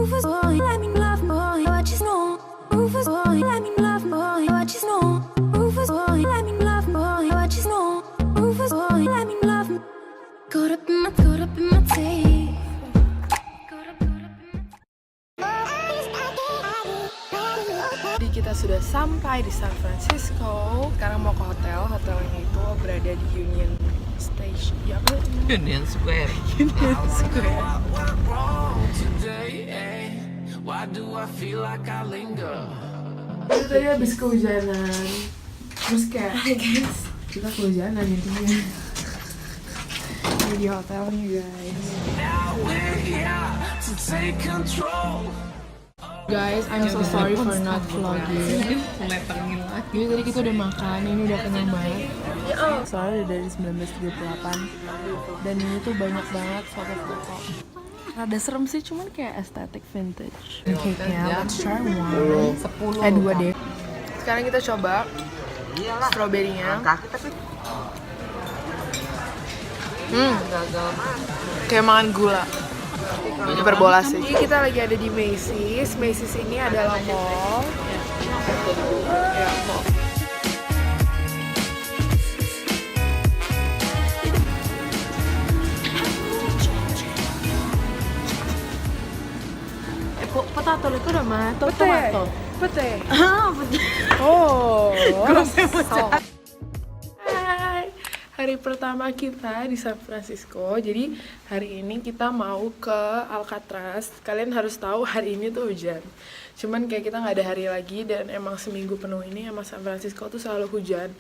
Rufus boy, let me love boy, I just know. Rufus boy, let me love boy, I just know. Rufus boy, let me love boy, I just know. Rufus boy, let me love. Caught up in my tape. Jadi kita sudah sampai di San Francisco. Sekarang mau ke hotel. Hotelnya itu berada di Union Station. Ya, apa? Union Square. Union Square. Kita tadi habis kehujanan. Terus kayak kita kehujanan intinya. Ini di hotelnya guys. Guys, I'm so sorry for not vlogging. Metengin lagi. Jadi tadi kita udah makan, ini udah kenyang banget. Soalnya udah dari 1938. Dan ini tuh banyak banget foto-foto. Rada serem sih, cuman kayak estetik vintage. Cake-nya, let's try one. 2 deh. Sekarang kita coba strawberry-nya. Gagal mah. Kayak makan gula. Hiperbola sih. Jadi kita lagi ada di Macy's. Macy's ini adalah mall. Ya, mall. Potato itu udah mah. Pete. Pete. Ah, betul. Oh. Sok. Hai. Hari pertama kita di San Francisco. Jadi hari ini kita mau ke Alcatraz. Kalian harus tahu hari ini tuh hujan. Cuman kayak kita nggak ada hari lagi dan emang seminggu penuh ini emang San Francisco tuh selalu hujan.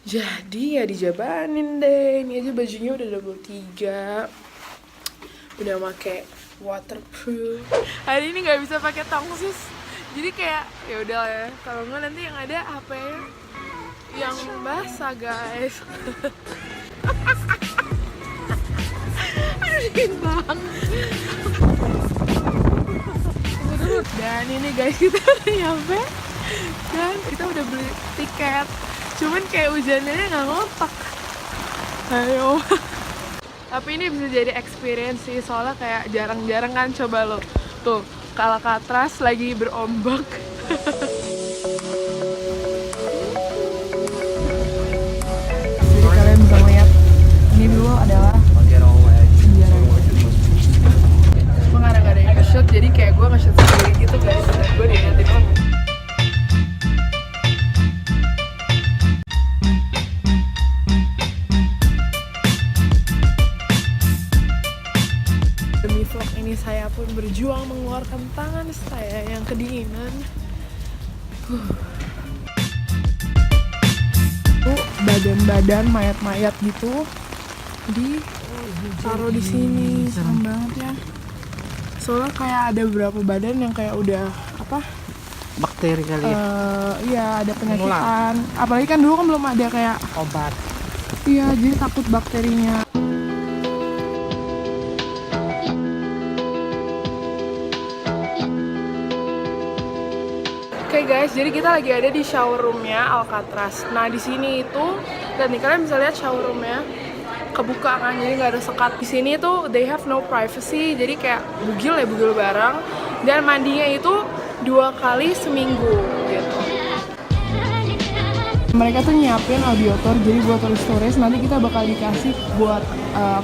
Jadi ya dijabanin deh. Ini aja bajunya udah double 3. Udah make waterproof. Hari ini nggak bisa pakai tongsis. Jadi kayak ya udah ya. Kalau nggak nanti yang ada HP yang basah guys. Anjing banget. Dan ini guys kita udah nyampe dan kita udah beli tiket. Cuman kayak hujannya nggak ngotak. Ayo. Tapi ini bisa jadi experience sih, soalnya kayak jarang-jarang kan coba lo tuh ke Alcatraz lagi berombak. Jadi kalian bisa lihat ini dulu adalah cuma karena gak ada yang nge-shoot jadi kayak gue nge-shoot sendiri gitu guys dan gue diingetin orang. Demi vlog ini saya pun berjuang mengeluarkan tangan saya yang kedinginan. Badan-badan mayat-mayat gitu taruh di sini, serem banget ya. Soalnya kayak ada beberapa badan yang kayak udah apa? Bakteri kali ya. Iya ada penyakitan. Apalagi kan dulu kan belum ada kayak Obat. iya jadi takut bakterinya. Oke guys, jadi kita lagi ada di shower roomnya Alcatraz. Nah di sini itu, dan nih kalian bisa lihat shower roomnya kebuka kan, jadi nggak ada sekat. Di sini tuh they have no privacy, jadi kayak bugil bareng. Dan mandinya itu 2 kali seminggu gitu. Mereka tuh nyiapin audiotor, jadi buat storage nanti kita bakal dikasih buat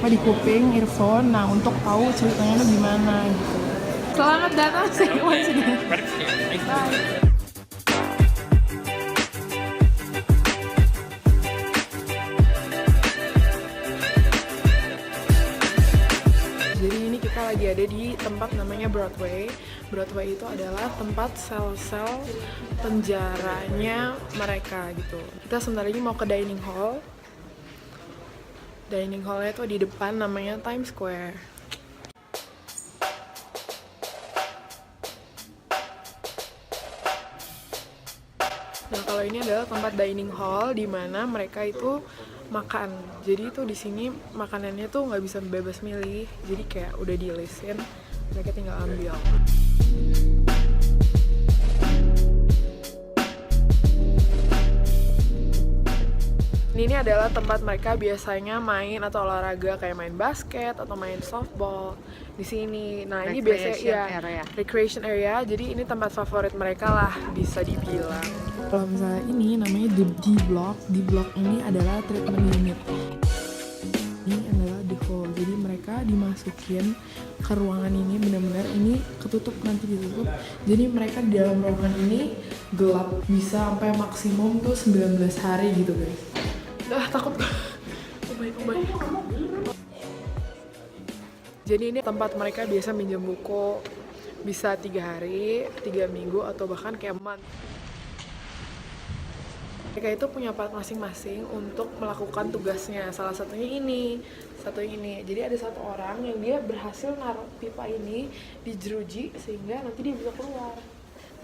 di kuping, earphone. Nah untuk tahu ceritanya tuh gimana gitu. Selamat datang sih, Bye. Lagi ada di tempat namanya Broadway. Broadway itu adalah tempat sel-sel penjaranya mereka gitu. Kita sebentar lagi mau ke dining hall. Dining hallnya tuh di depan namanya Times Square. Nah kalau ini adalah tempat dining hall di mana mereka itu makan. Jadi itu di sini makanannya tuh nggak bisa bebas milih. Jadi kayak udah di listin, mereka tinggal ambil. Ini adalah tempat mereka biasanya main atau olahraga kayak main basket atau main softball. di sini. Nah ini biasanya ya recreation area, jadi ini tempat favorit mereka lah bisa dibilang. Kalau misalnya ini namanya D-Block. D-Block ini adalah treatment unit. Ini adalah the hall, jadi mereka dimasukin ke ruangan ini, benar-benar ini ketutup, nanti ditutup. Jadi mereka di dalam ruangan ini gelap, bisa sampai maksimum tuh 19 hari gitu guys. Takut. Oh my. Jadi ini tempat mereka biasa minjem buku, bisa 3 hari, 3 minggu, atau bahkan kayak month. Mereka itu punya part masing-masing untuk melakukan tugasnya. Salah satunya ini. Jadi ada satu orang yang dia berhasil naruh pipa ini di jeruji sehingga nanti dia bisa keluar.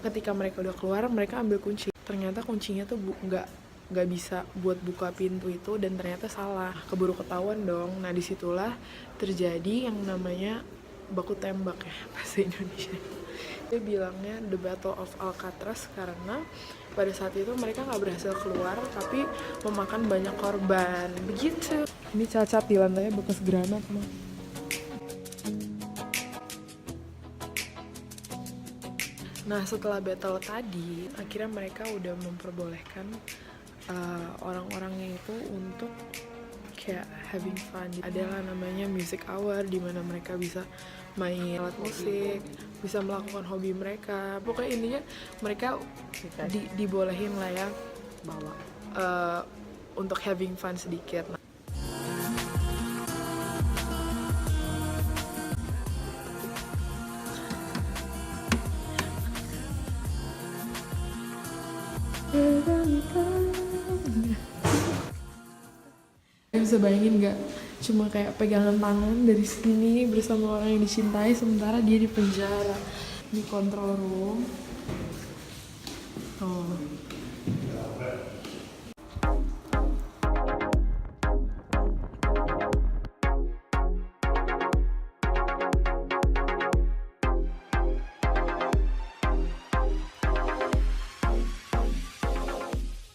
Ketika mereka udah keluar, mereka ambil kunci. Ternyata kuncinya tuh nggak bisa buat buka pintu itu, dan ternyata salah. Keburu ketahuan dong. Nah disitulah terjadi yang namanya baku tembak ya bahasa Indonesia. Dia bilangnya The Battle of Alcatraz karena pada saat itu mereka nggak berhasil keluar tapi memakan banyak korban. Begitu. Ini cacat di lantainya bekas granat mah. Nah setelah battle tadi, akhirnya mereka udah memperbolehkan orang-orangnya itu untuk kayak having fun. Adalah namanya music hour, di mana mereka bisa main alat musik, bisa melakukan hobi mereka. Pokoknya intinya mereka dibolehin lah ya bawa untuk having fun sedikit. Bisa bayangin nggak, cuma kayak pegangan tangan dari sini bersama orang yang dicintai sementara dia di penjara, di control room.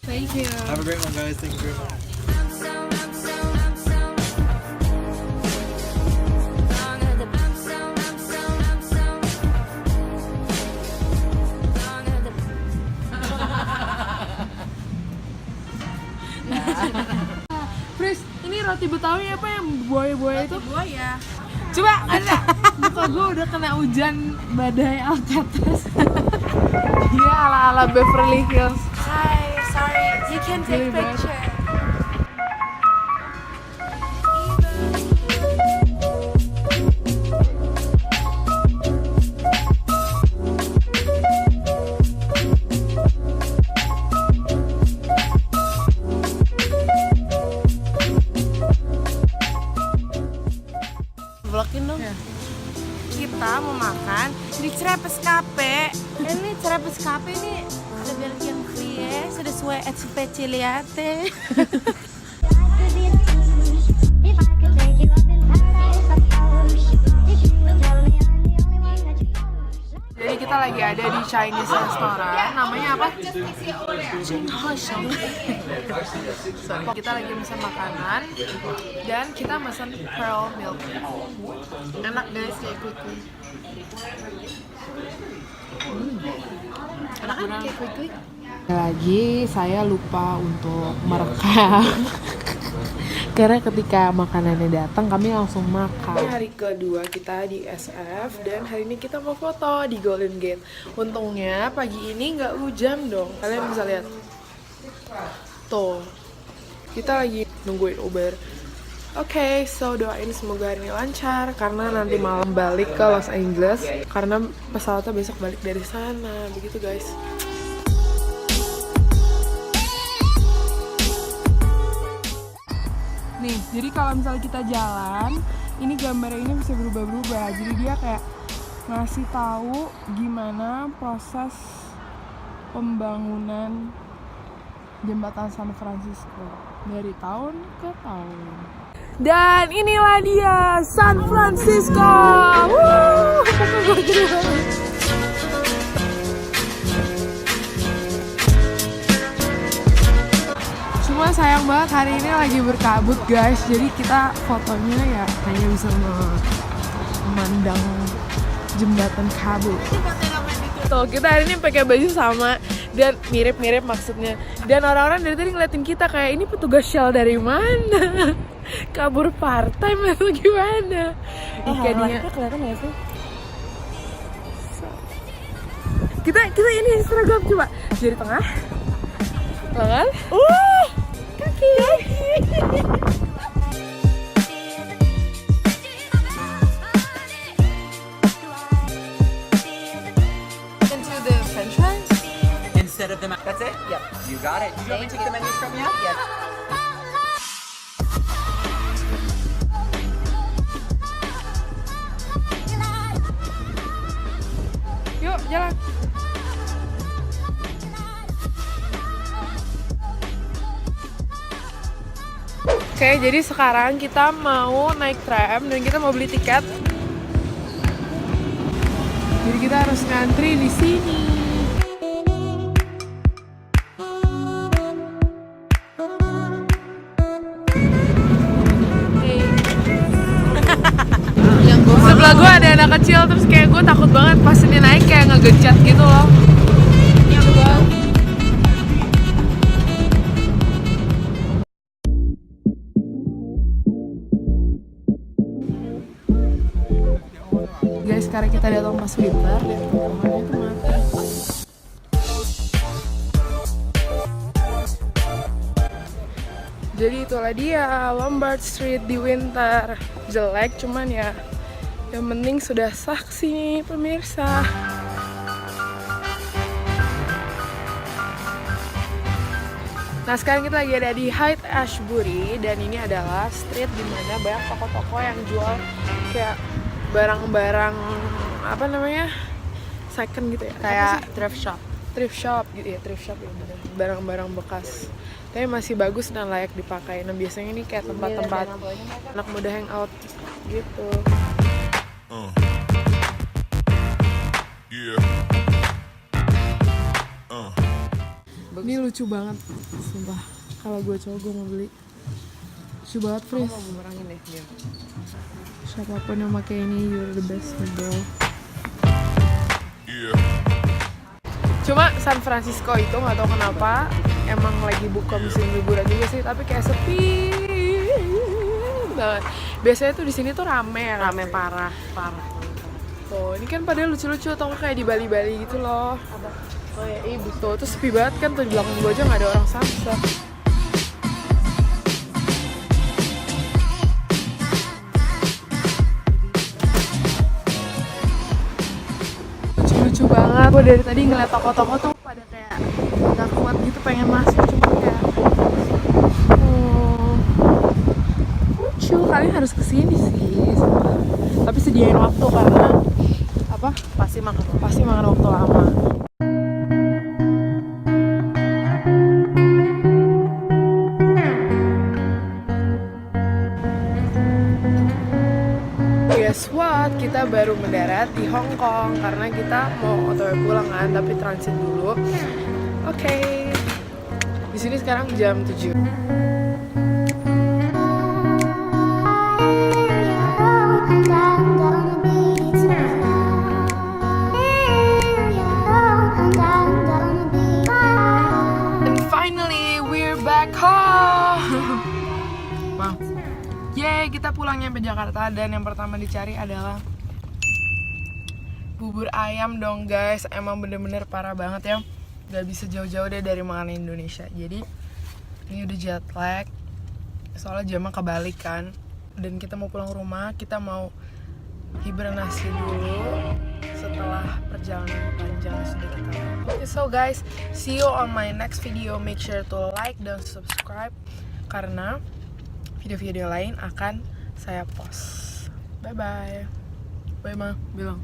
Thank you. Have a great one, guys. Thank you very much. Pris, ini roti Betawi apa yang buaya-buaya itu? Buaya. Coba, ada. Muka gue udah kena hujan badai Alcatraz. Dia ala-ala Beverly Hills. Hi, sorry, you can take Really bad. picture. Vlogin dong. Kita mau makan di Cerepes Cafe. Ini Cerepes Cafe ini ada Belgian Fries, sesuai SPC liate. Jadi kita lagi ada di Chinese restaurant, namanya apa? Sorry. Kita lagi pesan makanan dan kita pesan pearl milk. Enak guys, kayak quickly. Enak banget kayak quickly. Lagi saya lupa untuk merekam. Karena ketika makanannya datang kami langsung makan. Ini hari kedua kita di SF dan hari ini kita mau foto di Golden Gate. Untungnya pagi ini nggak hujan dong. Kalian bisa lihat. Tuh. Kita lagi nungguin Uber. Oke, so doain semoga hari ini lancar karena nanti malam balik ke Los Angeles karena pesawatnya besok balik dari sana. Begitu guys. Nih, jadi kalau misalnya kita jalan, ini gambarnya ini bisa berubah-berubah. Jadi dia kayak ngasih tahu gimana proses pembangunan jembatan San Francisco dari tahun ke tahun. Dan inilah dia San Francisco. Cuma sayang banget hari ini lagi berkabut guys, jadi kita fotonya ya hanya bisa memandang jembatan kabel. Tuh, kita hari ini pakai baju sama dan mirip-mirip maksudnya. Dan orang-orang dari tadi ngeliatin kita kayak ini petugas Shell dari mana? Kabur part-time atau gimana? Ikannya kelihatan nggak sih? Kita ini seragam coba jari tengah, tangan, kaki. Instead of the that's it? Yep. You got it. You want me to take the menus from you? Yes. Yuk, jalan. Oke, jadi sekarang kita mau naik tram dan kita mau beli tiket. Jadi kita harus ngantri di sini. Sebelah gue ada anak kecil, terus kayak gue takut banget pas ini naik kayak ngegecat gitu loh. Guys, sekarang kita datang pas winter, lihat pohonnya itu mati. Jadi itulah dia Lombard Street di winter. Jelek cuman ya yang penting sudah saksi nih pemirsa. Nah sekarang kita lagi ada di Haight Ashbury dan ini adalah street dimana banyak toko-toko yang jual kayak barang-barang apa namanya second gitu ya, Kayak thrift shop gitu ya, thrift shop ya bener. Barang-barang bekas tapi masih bagus dan layak dipakai. Nah biasanya ini kayak tempat-tempat anak muda hangout gitu. Ini lucu banget, sumpah. Kalau gue cowok gue mau beli. Lucu banget, Fris. mau bumerangin deh dia. Siapapun yang pakai ini, you're the best, bro. Cuma San Francisco itu nggak tahu kenapa emang lagi buka musim liburan juga sih, tapi kayak sepi banget. Biasanya tuh di sini tuh rame Parah. Tuh, ini kan pada lucu-lucu atau nggak kayak di Bali-Bali gitu loh. Oh ya, ibu. Tuh sepi banget kan, tuh di belakang gue aja nggak ada orang samsat. Lucu banget. Gue dari tadi ngeliat toko-toko tuh pada kayak nggak kuat gitu pengen masuk, cuma kayak lucu. Kalian harus kesini sih, sumpah. Tapi sediain waktu karena apa? Pasti makan waktu lama. Guess what? Kita baru mendarat di Hong Kong karena kita mau otw pulang kan, tapi transit dulu. Oke. Di sini sekarang jam 7. And finally we're back home. Wow. Yeay, kita pulang nyampe Jakarta dan yang pertama dicari adalah bubur ayam dong guys. Emang bener-bener parah banget ya, gak bisa jauh-jauh deh dari makanan Indonesia. Jadi ini udah jet lag soalnya jamnya kebalik kan, dan kita mau pulang rumah. Kita mau hibernasi dulu setelah perjalanan panjang yang sudah kita lakukan. So guys, see you on my next video. Make sure to like dan subscribe karena video-video lain akan saya post. Bye bye. Bye ma, bilang.